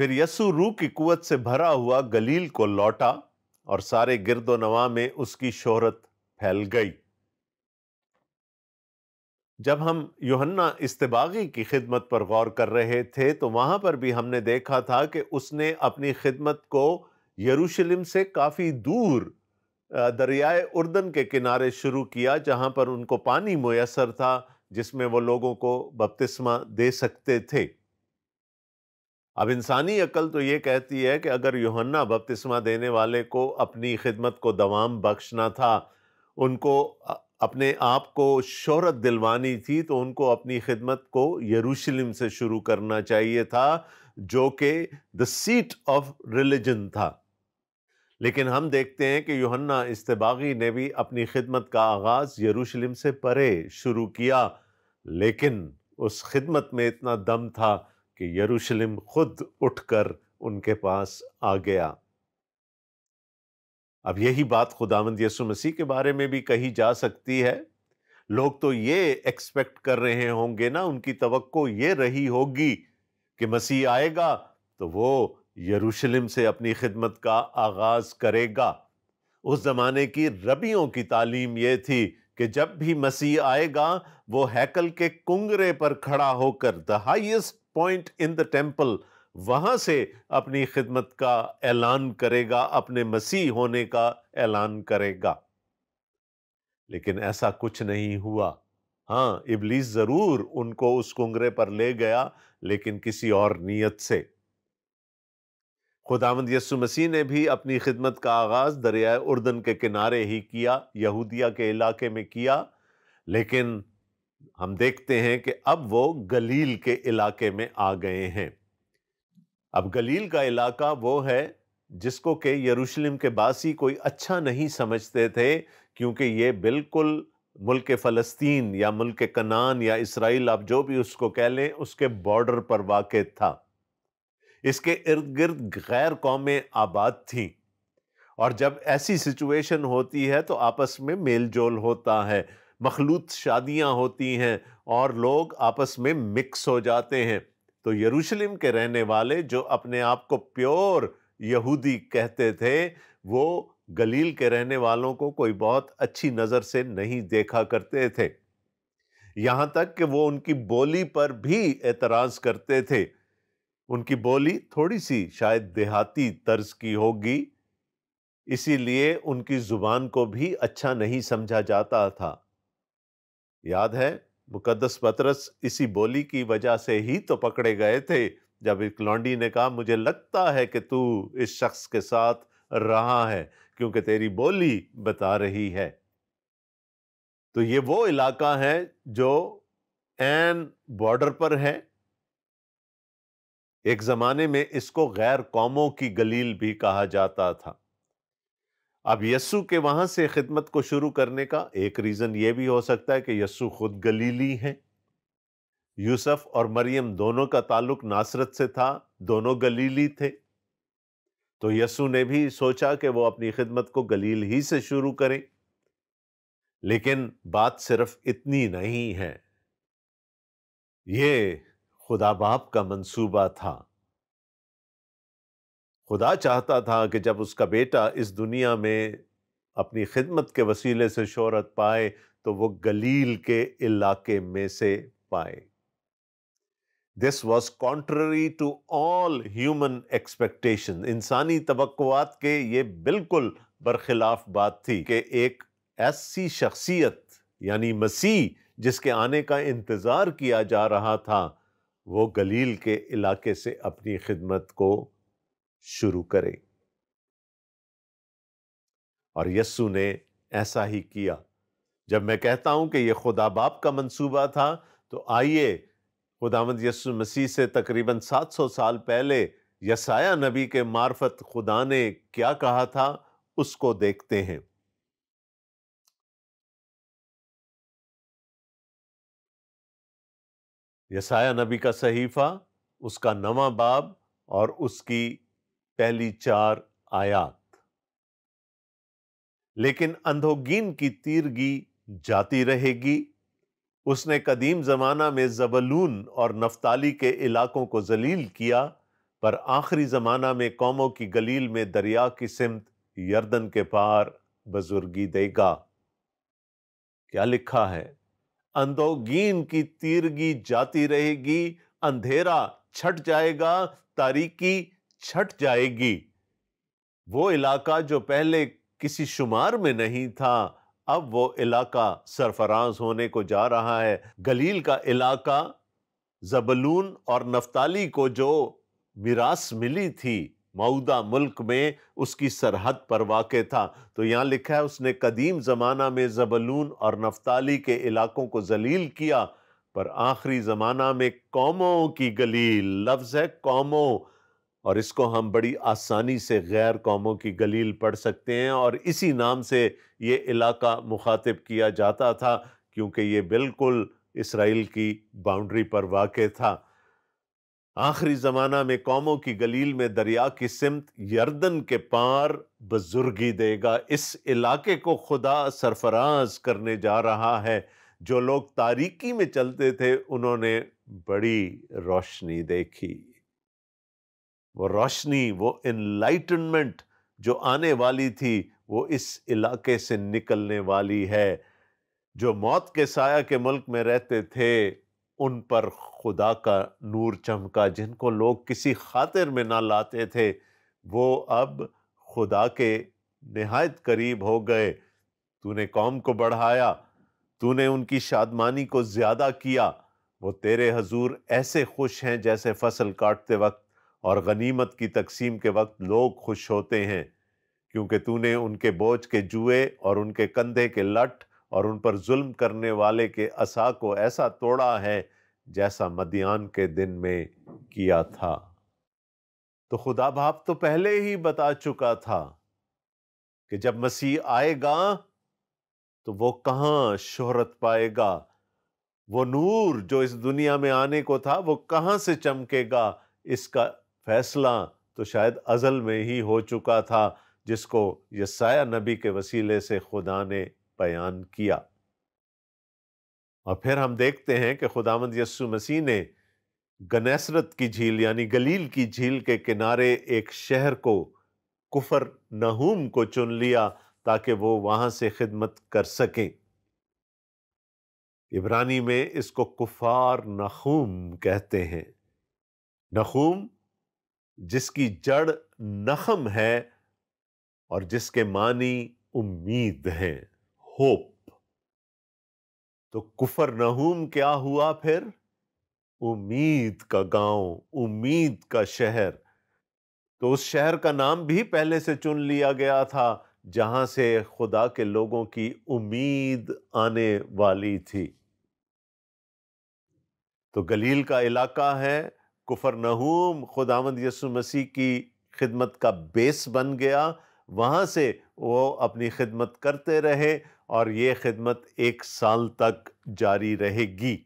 پھر یسوع روح کی قوت سے بھرا ہوا گلیل کو لوٹا اور سارے گرد و نواح میں اس کی شہرت پھیل گئی۔ جب ہم یوحنا اصطباغی کی خدمت پر غور کر رہے تھے تو وہاں پر بھی ہم نے دیکھا تھا کہ اس نے اپنی خدمت کو یروشلم سے کافی دور دریائے اردن کے کنارے شروع کیا، جہاں پر ان کو پانی میسر تھا جس میں وہ لوگوں کو بپتسمہ دے سکتے تھے۔ اب انسانی عقل تو یہ کہتی ہے کہ اگر یوحنا بپتسمہ دینے والے کو اپنی خدمت کو دوام بخشنا تھا، ان کو اپنے آپ کو شہرت دلوانی تھی، تو ان کو اپنی خدمت کو یروشلم سے شروع کرنا چاہیے تھا، جو کہ the seat of religion تھا۔ لیکن ہم دیکھتے ہیں کہ یوحنا اصطباغی نے بھی اپنی خدمت کا آغاز یروشلم سے پرے شروع کیا، لیکن اس خدمت میں اتنا دم تھا کہ یروشلم خود اٹھ کر ان کے پاس آ گیا۔ اب یہی بات خداوند یسوع مسیح کے بارے میں بھی کہی جا سکتی ہے۔ لوگ تو یہ ایکسپیکٹ کر رہے ہوں گے نا، ان کی توقع یہ رہی ہوگی کہ مسیح آئے گا تو وہ یروشلم سے اپنی خدمت کا آغاز کرے گا۔ اس زمانے کی ربیوں کی تعلیم یہ تھی کہ جب بھی مسیح آئے گا وہ ہیکل کے کنگرے پر کھڑا ہو کر the highest point in the temple وہاں سے اپنی خدمت کا اعلان کرے گا، اپنے مسیح ہونے کا اعلان کرے گا۔ لیکن ایسا کچھ نہیں ہوا۔ ہاں، ابلیس ضرور ان کو اس کنگرے پر لے گیا، لیکن کسی اور نیت سے۔ خداوند یسوع مسیح نے بھی اپنی خدمت کا آغاز دریائے اردن کے کنارے ہی کیا، یہودیہ کے علاقے میں کیا، لیکن ہم دیکھتے ہیں کہ اب وہ گلیل کے علاقے میں آ گئے ہیں۔ اب گلیل کا علاقہ وہ ہے جس کو کہ یروشلم کے باسی کوئی اچھا نہیں سمجھتے تھے، کیونکہ یہ بالکل ملک فلسطین یا ملک کنعان یا اسرائیل، آپ جو بھی اس کو کہہ لیں، اس کے بارڈر پر واقع تھا۔ اس کے ارد گرد غیر قومیں آباد تھیں، اور جب ایسی سچویشن ہوتی ہے تو آپس میں میل جول ہوتا ہے، مخلوط شادیاں ہوتی ہیں اور لوگ آپس میں مکس ہو جاتے ہیں۔ تو یروشلم کے رہنے والے جو اپنے آپ کو پیور یہودی کہتے تھے، وہ گلیل کے رہنے والوں کو کوئی بہت اچھی نظر سے نہیں دیکھا کرتے تھے، یہاں تک کہ وہ ان کی بولی پر بھی اعتراض کرتے تھے۔ ان کی بولی تھوڑی سی شاید دیہاتی طرز کی ہوگی، اسی لیے ان کی زبان کو بھی اچھا نہیں سمجھا جاتا تھا۔ یاد ہے مقدس پطرس اسی بولی کی وجہ سے ہی تو پکڑے گئے تھے، جب ایک لونڈی نے کہا مجھے لگتا ہے کہ تو اس شخص کے ساتھ رہا ہے کیونکہ تیری بولی بتا رہی ہے۔ تو یہ وہ علاقہ ہے جو عین بارڈر پر ہے۔ ایک زمانے میں اس کو غیر قوموں کی گلیل بھی کہا جاتا تھا۔ اب یسوع کے وہاں سے خدمت کو شروع کرنے کا ایک ریزن یہ بھی ہو سکتا ہے کہ یسوع خود گلیلی ہیں۔ یوسف اور مریم دونوں کا تعلق ناصرت سے تھا، دونوں گلیلی تھے، تو یسوع نے بھی سوچا کہ وہ اپنی خدمت کو گلیل ہی سے شروع کریں۔ لیکن بات صرف اتنی نہیں ہے، یہ خدا باپ کا منصوبہ تھا۔ خدا چاہتا تھا کہ جب اس کا بیٹا اس دنیا میں اپنی خدمت کے وسیلے سے شہرت پائے تو وہ گلیل کے علاقے میں سے پائے۔ This was contrary to all human expectations. انسانی توقعات کے یہ بالکل برخلاف بات تھی کہ ایک ایسی شخصیت یعنی مسیح جس کے آنے کا انتظار کیا جا رہا تھا، وہ گلیل کے علاقے سے اپنی خدمت کو شروع کرے، اور یسوع نے ایسا ہی کیا۔ جب میں کہتا ہوں کہ یہ خدا باپ کا منصوبہ تھا، تو آئیے خداوند یسوع مسیح سے تقریباً 700 سال پہلے یسایہ نبی کے معرفت خدا نے کیا کہا تھا اس کو دیکھتے ہیں۔ یسایہ نبی کا صحیفہ، اس کا 9واں باب اور اس کی پہلی 4 آیات۔ لیکن اندھوگین کی تیرگی جاتی رہے گی، اس نے قدیم زمانہ میں زبلون اور نفتالی کے علاقوں کو ذلیل کیا، پر آخری زمانہ میں قوموں کی گلیل میں دریا کی سمت یردن کے پار بزرگی دے گا۔ کیا لکھا ہے؟ اندوگین کی تیرگی جاتی رہے گی، اندھیرا چھٹ جائے گا، تاریکی چھٹ جائے گی۔ وہ علاقہ جو پہلے کسی شمار میں نہیں تھا، اب وہ علاقہ سرفراز ہونے کو جا رہا ہے۔ گلیل کا علاقہ زبلون اور نفتالی کو جو میراث ملی تھی موعودہ ملک میں، اس کی سرحد پر واقع تھا۔ تو یہاں لکھا ہے اس نے قدیم زمانہ میں زبلون اور نفتالی کے علاقوں کو ذلیل کیا، پر آخری زمانہ میں قوموں کی گلیل، لفظ ہے قوموں، اور اس کو ہم بڑی آسانی سے غیر قوموں کی گلیل پڑھ سکتے ہیں، اور اسی نام سے یہ علاقہ مخاطب کیا جاتا تھا کیونکہ یہ بالکل اسرائیل کی باؤنڈری پر واقع تھا۔ آخری زمانہ میں قوموں کی گلیل میں دریا کی سمت یردن کے پار بزرگی دے گا۔ اس علاقے کو خدا سرفراز کرنے جا رہا ہے۔ جو لوگ تاریکی میں چلتے تھے انہوں نے بڑی روشنی دیکھی۔ وہ روشنی، وہ انلائٹنمنٹ جو آنے والی تھی وہ اس علاقے سے نکلنے والی ہے۔ جو موت کے سایہ کے ملک میں رہتے تھے ان پر خدا کا نور چمکا، جن کو لوگ کسی خاطر میں نہ لاتے تھے وہ اب خدا کے نہایت قریب ہو گئے۔ تو نے قوم کو بڑھایا، تو نے ان کی شادمانی کو زیادہ کیا۔ وہ تیرے حضور ایسے خوش ہیں جیسے فصل کاٹتے وقت اور غنیمت کی تقسیم کے وقت لوگ خوش ہوتے ہیں، کیونکہ تو نے ان کے بوجھ کے جوئے اور ان کے کندھے کے لٹ اور ان پر ظلم کرنے والے کے عصا کو ایسا توڑا ہے جیسا مدیان کے دن میں کیا تھا۔ تو خدا باپ تو پہلے ہی بتا چکا تھا کہ جب مسیح آئے گا تو وہ کہاں شہرت پائے گا، وہ نور جو اس دنیا میں آنے کو تھا وہ کہاں سے چمکے گا۔ اس کا فیصلہ تو شاید ازل میں ہی ہو چکا تھا، جس کو یسایہ نبی کے وسیلے سے خدا نے بیان کیا۔ اور پھر ہم دیکھتے ہیں کہ خداوند یسوع مسیح نے گنیسرت کی جھیل یعنی گلیل کی جھیل کے کنارے ایک شہر کو، کفر نحوم کو چن لیا تاکہ وہ وہاں سے خدمت کر سکیں۔ عبرانی میں اس کو کفار نحوم کہتے ہیں۔ نحوم جس کی جڑ نخم ہے اور جس کے معنی امید ہیں، ہوپ۔ تو کفر نحوم کیا ہوا پھر؟ امید کا گاؤں، امید کا شہر۔ تو اس شہر کا نام بھی پہلے سے چن لیا گیا تھا جہاں سے خدا کے لوگوں کی امید آنے والی تھی۔ تو گلیل کا علاقہ ہے، کفر نحوم خداوند یسوع مسیح کی خدمت کا بیس بن گیا، وہاں سے وہ اپنی خدمت کرتے رہے اور یہ خدمت 1 سال تک جاری رہے گی۔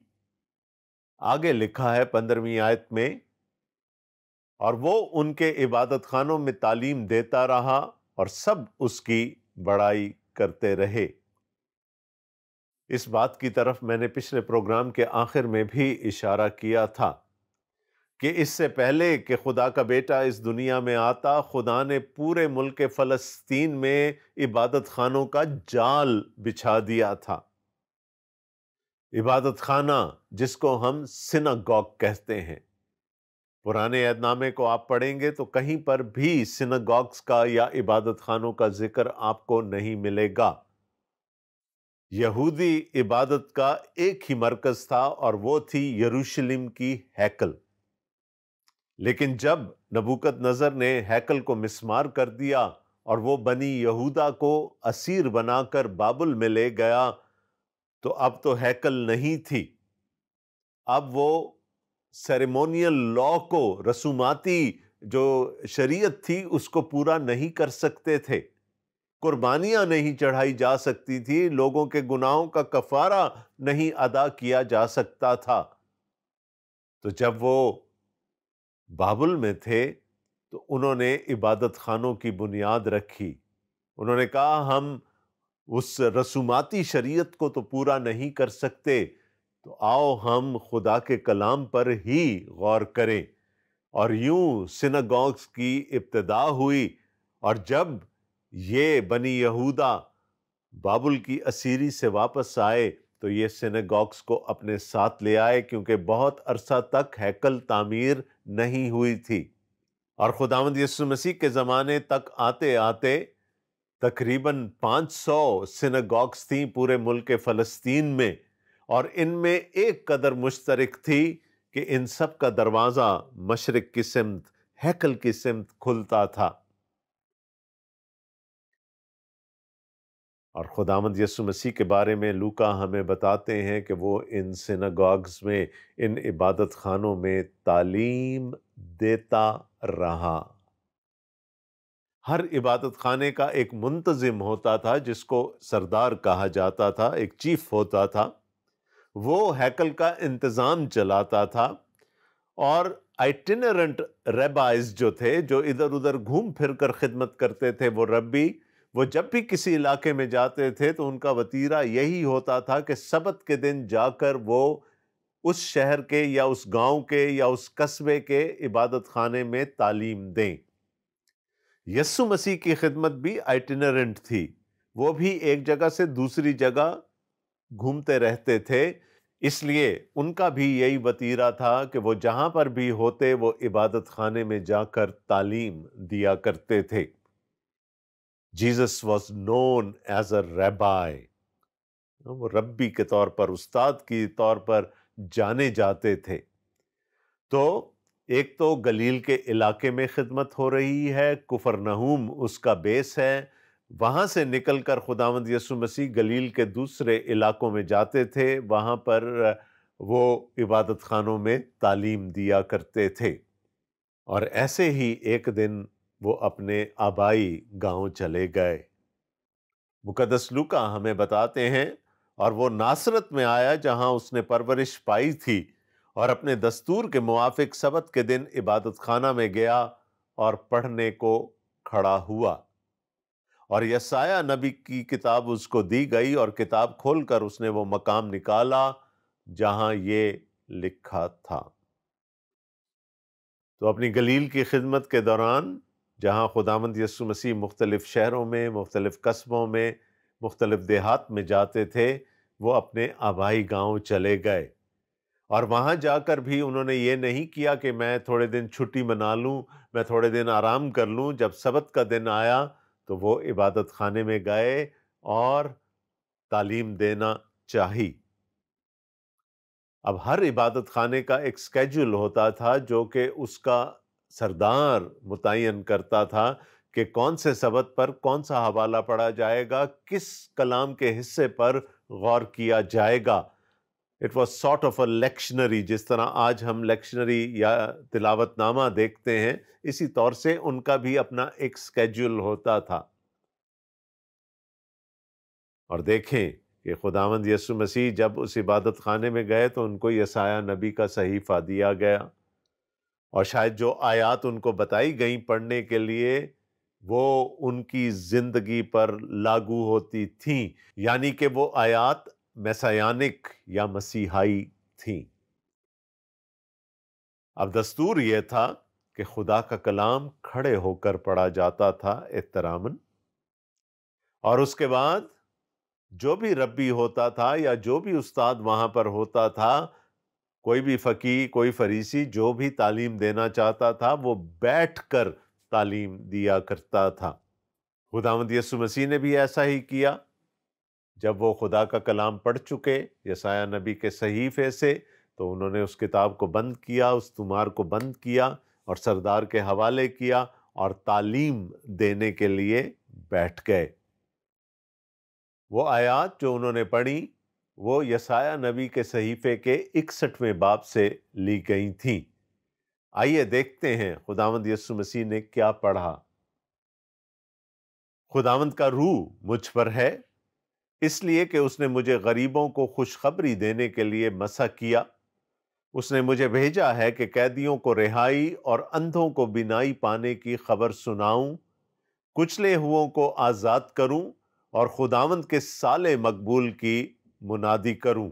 آگے لکھا ہے 15ویں آیت میں، اور وہ ان کے عبادت خانوں میں تعلیم دیتا رہا اور سب اس کی بڑائی کرتے رہے۔ اس بات کی طرف میں نے پچھلے پروگرام کے آخر میں بھی اشارہ کیا تھا کہ اس سے پہلے کہ خدا کا بیٹا اس دنیا میں آتا، خدا نے پورے ملک فلسطین میں عبادت خانوں کا جال بچھا دیا تھا۔ عبادت خانہ جس کو ہم سیناگوگ کہتے ہیں، پرانے عہد نامے کو آپ پڑھیں گے تو کہیں پر بھی سیناگوگز کا یا عبادت خانوں کا ذکر آپ کو نہیں ملے گا۔ یہودی عبادت کا ایک ہی مرکز تھا اور وہ تھی یروشلم کی ہیکل۔ لیکن جب نبوکد نظر نے ہیکل کو مسمار کر دیا اور وہ بنی یہودا کو اسیر بنا کر بابل میں لے گیا، تو اب تو ہیکل نہیں تھی، اب وہ سیریمونیل لا کو، رسوماتی جو شریعت تھی اس کو پورا نہیں کر سکتے تھے، قربانیاں نہیں چڑھائی جا سکتی تھی، لوگوں کے گناہوں کا کفارہ نہیں ادا کیا جا سکتا تھا۔ تو جب وہ بابل میں تھے تو انہوں نے عبادت خانوں کی بنیاد رکھی۔ انہوں نے کہا ہم اس رسوماتی شریعت کو تو پورا نہیں کر سکتے، تو آؤ ہم خدا کے کلام پر ہی غور کریں اور یوں سیناگوگز کی ابتدا ہوئی، اور جب یہ بنی یہودا بابل کی اسیری سے واپس آئے تو یہ سیناگوگز کو اپنے ساتھ لے آئے، کیونکہ بہت عرصہ تک ہیکل تعمیر نہیں ہوئی تھی۔ اور خداوند یسوع مسیح کے زمانے تک آتے آتے تقریباً 500 سیناگوگز تھیں پورے ملک فلسطین میں، اور ان میں ایک قدر مشترک تھی کہ ان سب کا دروازہ مشرق کی سمت، ہیکل کی سمت کھلتا تھا۔ اور خداوند یسوع مسیح کے بارے میں لوکا ہمیں بتاتے ہیں کہ وہ ان سیناگوگز میں، ان عبادت خانوں میں تعلیم دیتا رہا۔ ہر عبادت خانے کا ایک منتظم ہوتا تھا جس کو سردار کہا جاتا تھا، ایک چیف ہوتا تھا، وہ ہیکل کا انتظام چلاتا تھا، اور آئٹینرنٹ ریبائز جو تھے، جو ادھر ادھر گھوم پھر کر خدمت کرتے تھے، وہ ربی، وہ جب بھی کسی علاقے میں جاتے تھے تو ان کا وتیرہ یہی ہوتا تھا کہ سبت کے دن جا کر وہ اس شہر کے یا اس گاؤں کے یا اس قصبے کے عبادت خانے میں تعلیم دیں۔ یسوع مسیح کی خدمت بھی آئٹینرنٹ تھی، وہ بھی ایک جگہ سے دوسری جگہ گھومتے رہتے تھے، اس لیے ان کا بھی یہی وتیرہ تھا کہ وہ جہاں پر بھی ہوتے وہ عبادت خانے میں جا کر تعلیم دیا کرتے تھے۔ Jesus was known as a rabbi, وہ ربی کے طور پر، استاد کی طور پر جانے جاتے تھے۔ تو ایک تو گلیل کے علاقے میں خدمت ہو رہی ہے، کفرنہوم اس کا بیس ہے، وہاں سے نکل کر خداوند یسوع مسیح گلیل کے دوسرے علاقوں میں جاتے تھے، وہاں پر وہ عبادت خانوں میں تعلیم دیا کرتے تھے۔ اور ایسے ہی ایک دن وہ اپنے آبائی گاؤں چلے گئے۔ مقدس لوکا ہمیں بتاتے ہیں، اور وہ ناصرت میں آیا جہاں اس نے پرورش پائی تھی، اور اپنے دستور کے موافق سبت کے دن عبادت خانہ میں گیا اور پڑھنے کو کھڑا ہوا۔ اور یسایہ نبی کی کتاب اس کو دی گئی، اور کتاب کھول کر اس نے وہ مقام نکالا جہاں یہ لکھا تھا۔ تو اپنی گلیل کی خدمت کے دوران جہاں خداوند یسوع مسیح مختلف شہروں میں، مختلف قصبوں میں، مختلف دیہات میں جاتے تھے، وہ اپنے آبائی گاؤں چلے گئے، اور وہاں جا کر بھی انہوں نے یہ نہیں کیا کہ میں تھوڑے دن چھٹی منا لوں، میں تھوڑے دن آرام کر لوں۔ جب سبت کا دن آیا تو وہ عبادت خانے میں گئے اور تعلیم دینا چاہی۔ اب ہر عبادت خانے کا ایک سکیجول ہوتا تھا جو کہ اس کا سردار متعین کرتا تھا کہ کون سے سبت پر کون سا حوالہ پڑھا جائے گا، کس کلام کے حصے پر غور کیا جائے گا۔ اٹ واز سارٹ آف اے لیکشنری، جس طرح آج ہم لیکشنری یا تلاوت نامہ دیکھتے ہیں، اسی طور سے ان کا بھی اپنا ایک سکیجول ہوتا تھا۔ اور دیکھیں کہ خداوند یسوع مسیح جب اس عبادت خانے میں گئے تو ان کو یسایہ نبی کا صحیفہ دیا گیا، اور شاید جو آیات ان کو بتائی گئیں پڑھنے کے لیے وہ ان کی زندگی پر لاگو ہوتی تھیں، یعنی کہ وہ آیات میسیانک یا مسیحائی تھیں۔ اب دستور یہ تھا کہ خدا کا کلام کھڑے ہو کر پڑھا جاتا تھا احتراماً، اور اس کے بعد جو بھی ربی ہوتا تھا یا جو بھی استاد وہاں پر ہوتا تھا، کوئی بھی فقیہ، کوئی فریسی جو بھی تعلیم دینا چاہتا تھا وہ بیٹھ کر تعلیم دیا کرتا تھا۔ خداوند یسوع مسیح نے بھی ایسا ہی کیا۔ جب وہ خدا کا کلام پڑھ چکے یسایہ نبی کے صحیفے سے، تو انہوں نے اس کتاب کو بند کیا، اس طمار کو بند کیا اور سردار کے حوالے کیا اور تعلیم دینے کے لیے بیٹھ گئے۔ وہ آیات جو انہوں نے پڑھی وہ یسایہ نبی کے صحیفے کے 61ویں باب سے لی گئی تھیں۔ آئیے دیکھتے ہیں خداوند یسوع مسیح نے کیا پڑھا۔ خداوند کا روح مجھ پر ہے، اس لیے کہ اس نے مجھے غریبوں کو خوشخبری دینے کے لیے مسح کیا۔ اس نے مجھے بھیجا ہے کہ قیدیوں کو رہائی اور اندھوں کو بینائی پانے کی خبر سناؤں، کچلے ہوئوں کو آزاد کروں اور خداوند کے سال مقبول کی منادی کروں،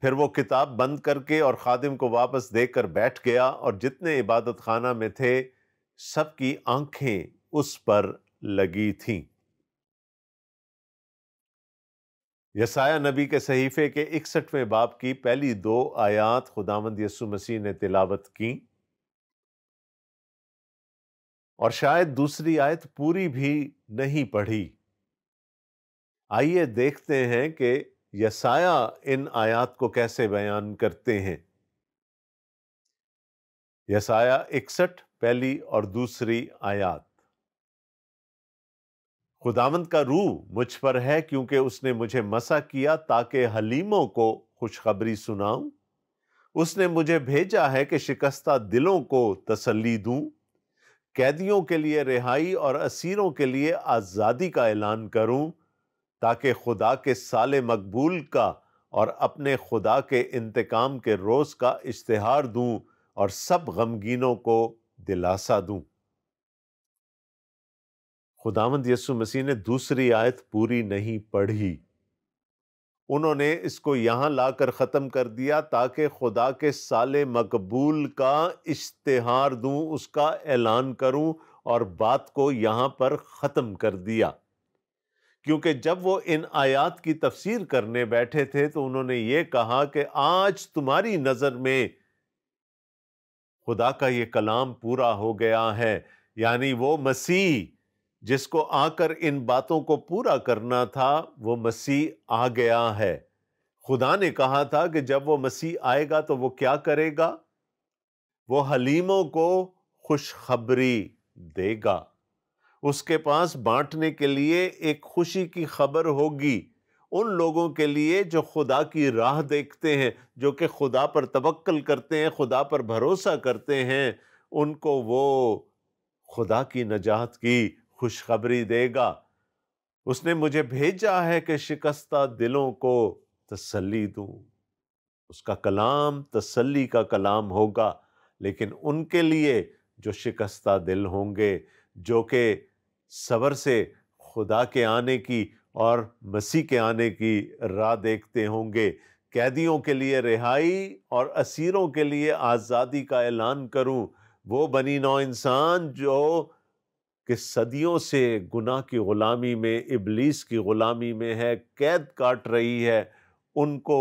پھر وہ کتاب بند کر کے اور خادم کو واپس دے کر بیٹھ گیا، اور جتنے عبادت خانہ میں تھے سب کی آنکھیں اس پر لگی تھیں۔ یسایہ نبی کے صحیفے کے 61ویں باب کی پہلی 2 آیات خداوند یسوع مسیح نے تلاوت کی، اور شاید دوسری آیت پوری بھی نہیں پڑھی۔ آئیے دیکھتے ہیں کہ یسایہ ان آیات کو کیسے بیان کرتے ہیں۔ یسایہ 61 پہلی اور دوسری آیات۔ خداوند کا روح مجھ پر ہے، کیونکہ اس نے مجھے مسح کیا تاکہ حلیموں کو خوشخبری سناؤں۔ اس نے مجھے بھیجا ہے کہ شکستہ دلوں کو تسلی دوں، قیدیوں کے لیے رہائی اور اسیروں کے لیے آزادی کا اعلان کروں، تاکہ خدا کے سال مقبول کا اور اپنے خدا کے انتقام کے روز کا اشتہار دوں اور سب غمگینوں کو دلاسا دوں۔ خداوند یسوع مسیح نے دوسری آیت پوری نہیں پڑھی، انہوں نے اس کو یہاں لا کر ختم کر دیا تاکہ خدا کے سال مقبول کا اشتہار دوں، اس کا اعلان کروں، اور بات کو یہاں پر ختم کر دیا۔ کیونکہ جب وہ ان آیات کی تفسیر کرنے بیٹھے تھے تو انہوں نے یہ کہا کہ آج تمہاری نظر میں خدا کا یہ کلام پورا ہو گیا ہے، یعنی وہ مسیح جس کو آ کر ان باتوں کو پورا کرنا تھا، وہ مسیح آ گیا ہے۔ خدا نے کہا تھا کہ جب وہ مسیح آئے گا تو وہ کیا کرے گا؟ وہ حلیموں کو خوشخبری دے گا۔ اس کے پاس بانٹنے کے لیے ایک خوشی کی خبر ہوگی ان لوگوں کے لیے جو خدا کی راہ دیکھتے ہیں، جو کہ خدا پر توکل کرتے ہیں، خدا پر بھروسہ کرتے ہیں، ان کو وہ خدا کی نجات کی خوشخبری دے گا۔ اس نے مجھے بھیجا ہے کہ شکستہ دلوں کو تسلی دوں۔ اس کا کلام تسلی کا کلام ہوگا، لیکن ان کے لیے جو شکستہ دل ہوں گے، جو کہ صبر سے خدا کے آنے کی اور مسیح کے آنے کی راہ دیکھتے ہوں گے۔ قیدیوں کے لیے رہائی اور اسیروں کے لیے آزادی کا اعلان کروں۔ وہ بنی نوع انسان جو کہ صدیوں سے گناہ کی غلامی میں، ابلیس کی غلامی میں ہے، قید کاٹ رہی ہے، ان کو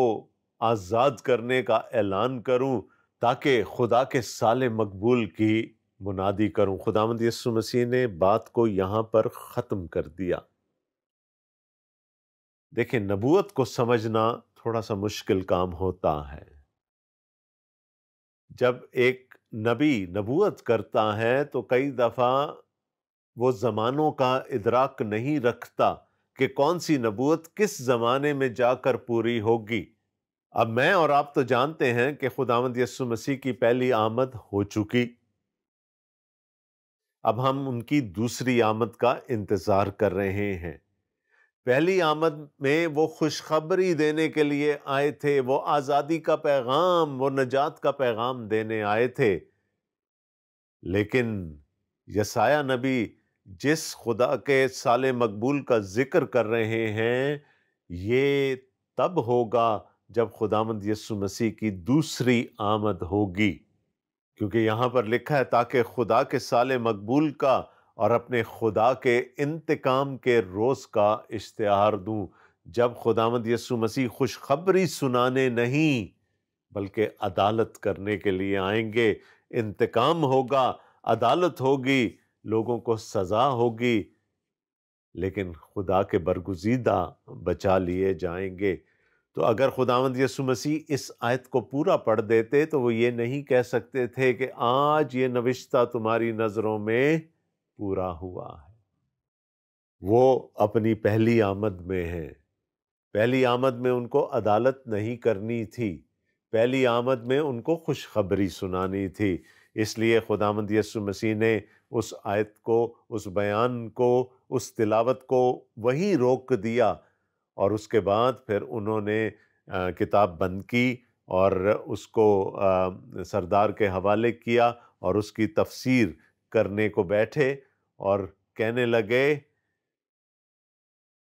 آزاد کرنے کا اعلان کروں، تاکہ خدا کے سال مقبول کی منادی کروں۔ خداوند یسوع مسیح نے بات کو یہاں پر ختم کر دیا۔ دیکھیں، نبوت کو سمجھنا تھوڑا سا مشکل کام ہوتا ہے۔ جب ایک نبی نبوت کرتا ہے تو کئی دفعہ وہ زمانوں کا ادراک نہیں رکھتا کہ کون سی نبوت کس زمانے میں جا کر پوری ہوگی۔ اب میں اور آپ تو جانتے ہیں کہ خداوند یسوع مسیح کی پہلی آمد ہو چکی، اب ہم ان کی دوسری آمد کا انتظار کر رہے ہیں۔ پہلی آمد میں وہ خوشخبری دینے کے لیے آئے تھے، وہ آزادی کا پیغام، وہ نجات کا پیغام دینے آئے تھے، لیکن یسایہ نبی جس خدا کے سال مقبول کا ذکر کر رہے ہیں، یہ تب ہوگا جب خداوند یسوع مسیح کی دوسری آمد ہوگی، کیونکہ یہاں پر لکھا ہے تاکہ خدا کے سال مقبول کا اور اپنے خدا کے انتقام کے روز کا اشتہار دوں۔ جب خداوند یسوع مسیح خوشخبری سنانے نہیں بلکہ عدالت کرنے کے لیے آئیں گے، انتقام ہوگا، عدالت ہوگی، لوگوں کو سزا ہوگی، لیکن خدا کے برگزیدہ بچا لیے جائیں گے۔ تو اگر خداوند یسوع مسیح اس آیت کو پورا پڑھ دیتے تو وہ یہ نہیں کہہ سکتے تھے کہ آج یہ نوشتہ تمہاری نظروں میں پورا ہوا ہے۔ وہ اپنی پہلی آمد میں ہیں۔ پہلی آمد میں ان کو عدالت نہیں کرنی تھی، پہلی آمد میں ان کو خوشخبری سنانی تھی۔ اس لیے خداوند یسوع مسیح نے اس آیت کو، اس بیان کو، اس تلاوت کو وہیں روک دیا، اور اس کے بعد پھر انہوں نے کتاب بند کی اور اس کو سردار کے حوالے کیا اور اس کی تفسیر کرنے کو بیٹھے، اور کہنے لگے،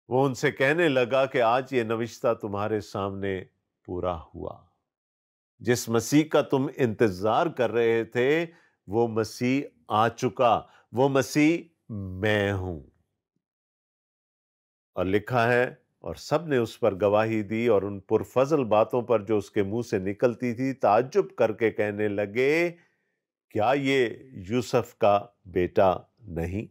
وہ ان سے کہنے لگا کہ آج یہ نوشتہ تمہارے سامنے پورا ہوا۔ جس مسیح کا تم انتظار کر رہے تھے وہ مسیح آ چکا، وہ مسیح میں ہوں۔ اور لکھا ہے اور سب نے اس پر گواہی دی اور ان پرفضل باتوں پر جو اس کے منہ سے نکلتی تھی تعجب کر کے کہنے لگے، کیا یہ یوسف کا بیٹا نہیں؟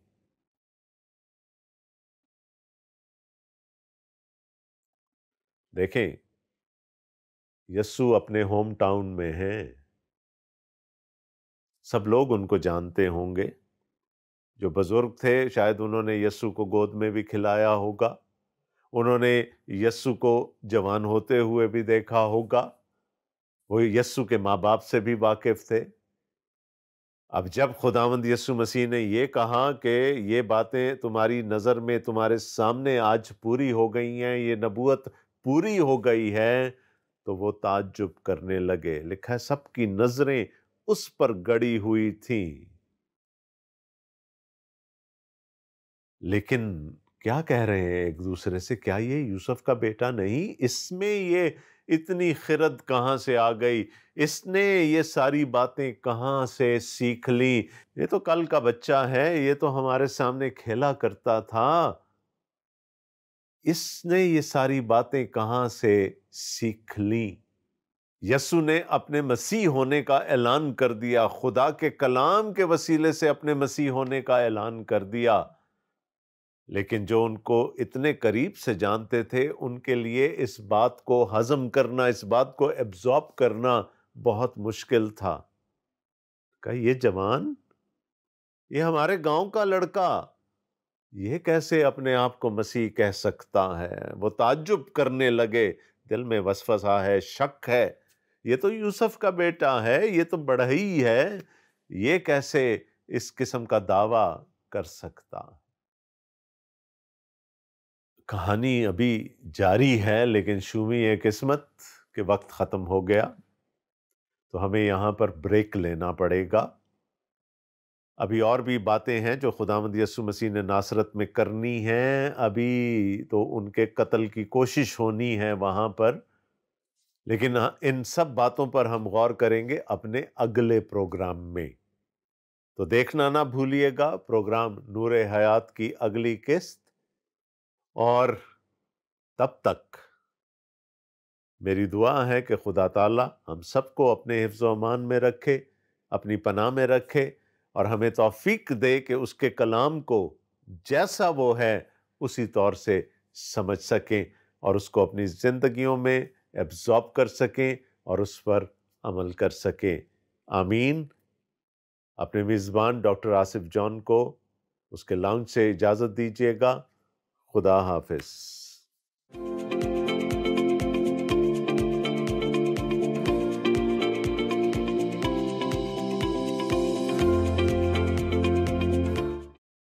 دیکھیں، یسوع اپنے ہوم ٹاؤن میں ہیں، سب لوگ ان کو جانتے ہوں گے۔ جو بزرگ تھے شاید انہوں نے یسوع کو گود میں بھی کھلایا ہوگا، انہوں نے یسوع کو جوان ہوتے ہوئے بھی دیکھا ہوگا، وہ یسوع کے ماں باپ سے بھی واقف تھے۔ اب جب خداوند یسوع مسیح نے یہ کہا کہ یہ باتیں تمہاری نظر میں تمہارے سامنے آج پوری ہو گئی ہیں، یہ نبوت پوری ہو گئی ہے، تو وہ تعجب کرنے لگے۔ لکھا ہے سب کی نظریں اس پر گڑی ہوئی تھیں۔ لیکن کیا کہہ رہے ہیں ایک دوسرے سے، کیا یہ یوسف کا بیٹا نہیں؟ اس میں یہ اتنی خرد کہاں سے آ گئی؟ اس نے یہ ساری باتیں کہاں سے سیکھ لی؟ یہ تو کل کا بچہ ہے، یہ تو ہمارے سامنے کھیلا کرتا تھا، اس نے یہ ساری باتیں کہاں سے سیکھ لی؟ یسوع نے اپنے مسیح ہونے کا اعلان کر دیا، خدا کے کلام کے وسیلے سے اپنے مسیح ہونے کا اعلان کر دیا، لیکن جو ان کو اتنے قریب سے جانتے تھے ان کے لیے اس بات کو ہضم کرنا، اس بات کو ایبزارب کرنا بہت مشکل تھا۔ کہ یہ جوان، یہ ہمارے گاؤں کا لڑکا، یہ کیسے اپنے آپ کو مسیح کہہ سکتا ہے؟ وہ تعجب کرنے لگے، دل میں وسوسہ ہے، شک ہے، یہ تو یوسف کا بیٹا ہے، یہ تو بڑھئی ہے، یہ کیسے اس قسم کا دعویٰ کر سکتا؟ کہانی ابھی جاری ہے، لیکن شومی قسمت کہ وقت ختم ہو گیا، تو ہمیں یہاں پر بریک لینا پڑے گا۔ ابھی اور بھی باتیں ہیں جو خداوند یسوع مسیح نے ناصرت میں کرنی ہیں، ابھی تو ان کے قتل کی کوشش ہونی ہے وہاں پر، لیکن ان سب باتوں پر ہم غور کریں گے اپنے اگلے پروگرام میں۔ تو دیکھنا نہ بھولیے گا پروگرام نور حیات کی اگلی قسط، اور تب تک میری دعا ہے کہ خدا تعالیٰ ہم سب کو اپنے حفظ و امان میں رکھے، اپنی پناہ میں رکھے، اور ہمیں توفیق دے کہ اس کے کلام کو جیسا وہ ہے اسی طور سے سمجھ سکیں اور اس کو اپنی زندگیوں میں ایبزارب کر سکیں اور اس پر عمل کر سکیں۔ آمین۔ اپنے میزبان ڈاکٹر آصف جان کو اس کے لاؤنج سے اجازت دیجیے گا۔ خدا حافظ۔